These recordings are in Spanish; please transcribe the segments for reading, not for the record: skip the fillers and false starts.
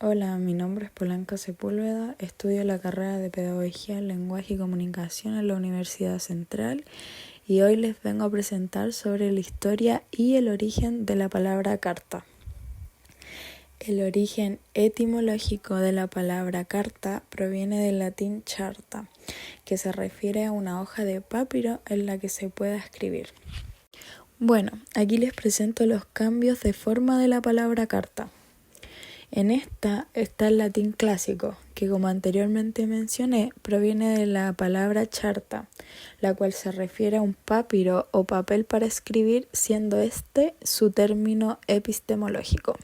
Hola, mi nombre es Polanca Sepúlveda, estudio la carrera de Pedagogía, Lenguaje y Comunicación en la Universidad Central y hoy les vengo a presentar sobre la historia y el origen de la palabra carta. El origen etimológico de la palabra carta proviene del latín charta, que se refiere a una hoja de papiro en la que se pueda escribir. Bueno, aquí les presento los cambios de forma de la palabra carta. En esta está el latín clásico, que como anteriormente mencioné, proviene de la palabra charta, la cual se refiere a un papiro o papel para escribir, siendo este su término epistemológico.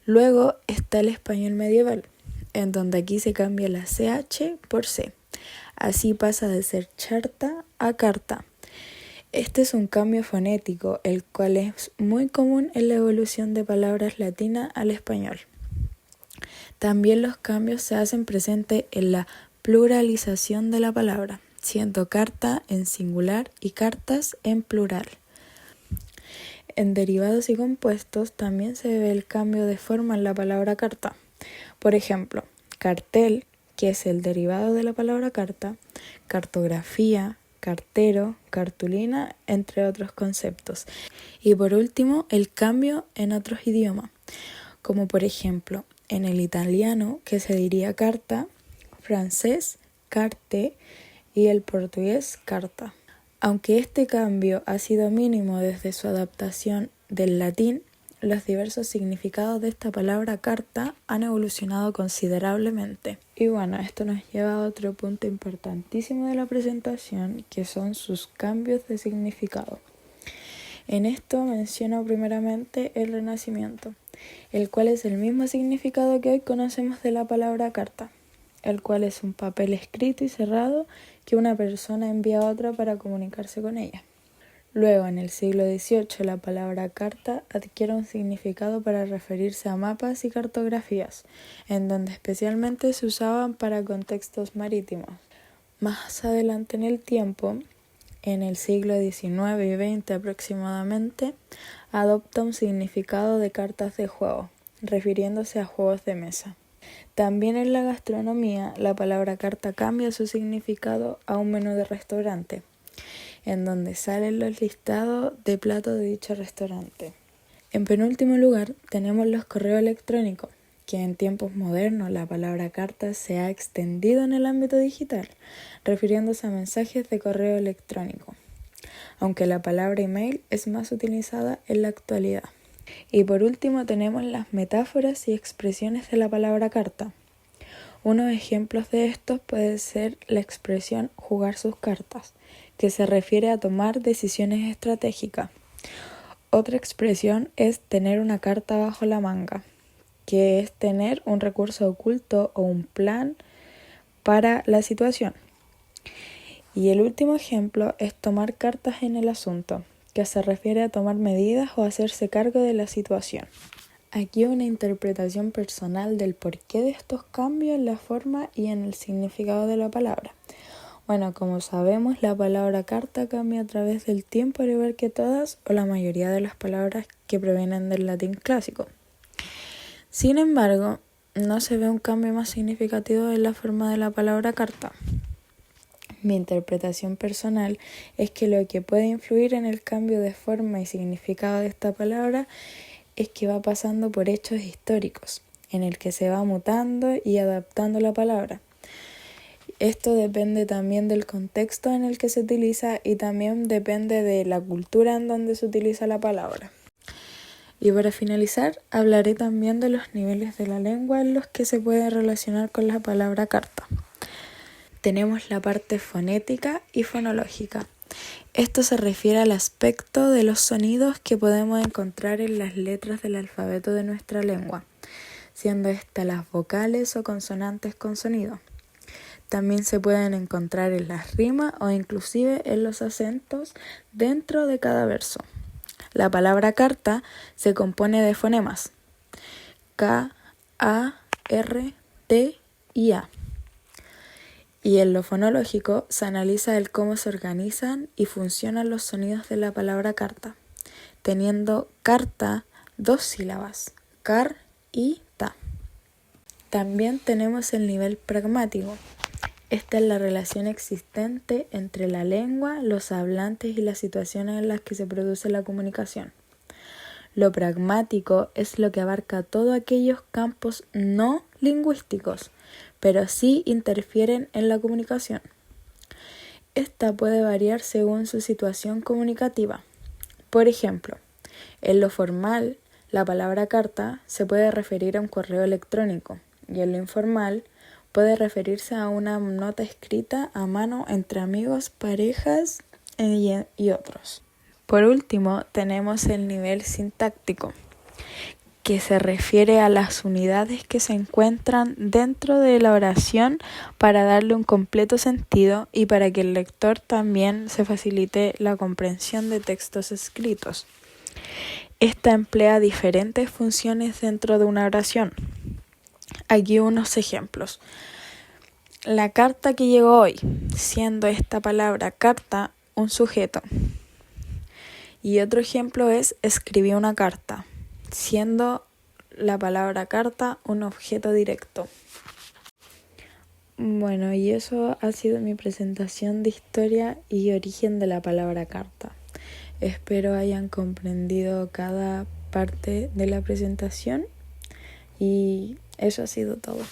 Luego está el español medieval, en donde aquí se cambia la CH por C. Así pasa de ser charta a carta. Este es un cambio fonético, el cual es muy común en la evolución de palabras latinas al español. También los cambios se hacen presentes en la pluralización de la palabra, siendo carta en singular y cartas en plural. En derivados y compuestos también se ve el cambio de forma en la palabra carta. Por ejemplo, cartel, que es el derivado de la palabra carta, cartografía, cartero, cartulina, entre otros conceptos. Y por último, el cambio en otros idiomas, como por ejemplo, en el italiano, que se diría carta, francés, carte y el portugués, carta. Aunque este cambio ha sido mínimo desde su adaptación del latín, los diversos significados de esta palabra carta han evolucionado considerablemente. Y bueno, esto nos lleva a otro punto importantísimo de la presentación, que son sus cambios de significado. En esto menciono primeramente el Renacimiento, el cual es el mismo significado que hoy conocemos de la palabra carta, el cual es un papel escrito y cerrado que una persona envía a otra para comunicarse con ella. Luego, en el siglo XVIII, la palabra carta adquiere un significado para referirse a mapas y cartografías, en donde especialmente se usaban para contextos marítimos. Más adelante en el tiempo, en el siglo XIX y XX aproximadamente, adopta un significado de cartas de juego, refiriéndose a juegos de mesa. También en la gastronomía, la palabra carta cambia su significado a un menú de restaurante, en donde salen los listados de platos de dicho restaurante. En penúltimo lugar, tenemos los correos electrónicos, que en tiempos modernos la palabra carta se ha extendido en el ámbito digital, refiriéndose a mensajes de correo electrónico, aunque la palabra email es más utilizada en la actualidad. Y por último tenemos las metáforas y expresiones de la palabra carta. Unos ejemplos de estos puede ser la expresión jugar sus cartas, que se refiere a tomar decisiones estratégicas. Otra expresión es tener una carta bajo la manga, que es tener un recurso oculto o un plan para la situación. Y el último ejemplo es tomar cartas en el asunto, que se refiere a tomar medidas o hacerse cargo de la situación. Aquí una interpretación personal del porqué de estos cambios en la forma y en el significado de la palabra. Bueno, como sabemos, la palabra carta cambia a través del tiempo al igual que todas o la mayoría de las palabras que provienen del latín clásico. Sin embargo, no se ve un cambio más significativo en la forma de la palabra carta. Mi interpretación personal es que lo que puede influir en el cambio de forma y significado de esta palabra es que va pasando por hechos históricos, en el que se va mutando y adaptando la palabra. Esto depende también del contexto en el que se utiliza y también depende de la cultura en donde se utiliza la palabra. Y para finalizar, hablaré también de los niveles de la lengua en los que se puede relacionar con la palabra carta. Tenemos la parte fonética y fonológica. Esto se refiere al aspecto de los sonidos que podemos encontrar en las letras del alfabeto de nuestra lengua, siendo estas las vocales o consonantes con sonido. También se pueden encontrar en las rimas o inclusive en los acentos dentro de cada verso. La palabra carta se compone de fonemas K, A, R, T y A. Y en lo fonológico se analiza el cómo se organizan y funcionan los sonidos de la palabra carta, teniendo carta 2 sílabas, car y ta. También tenemos el nivel pragmático. Esta es la relación existente entre la lengua, los hablantes y las situaciones en las que se produce la comunicación. Lo pragmático es lo que abarca todos aquellos campos no lingüísticos, pero sí interfieren en la comunicación. Esta puede variar según su situación comunicativa. Por ejemplo, en lo formal, la palabra carta se puede referir a un correo electrónico y en lo informal puede referirse a una nota escrita a mano entre amigos, parejas y otros. Por último, tenemos el nivel sintáctico, que se refiere a las unidades que se encuentran dentro de la oración para darle un completo sentido y para que el lector también se facilite la comprensión de textos escritos. Esta emplea diferentes funciones dentro de una oración. Aquí unos ejemplos. La carta que llegó hoy, siendo esta palabra carta un sujeto. Y otro ejemplo es escribí una carta, siendo la palabra carta un objeto directo. Bueno, y eso ha sido mi presentación de historia y origen de la palabra carta. Espero hayan comprendido cada parte de la presentación y eso ha sido todo.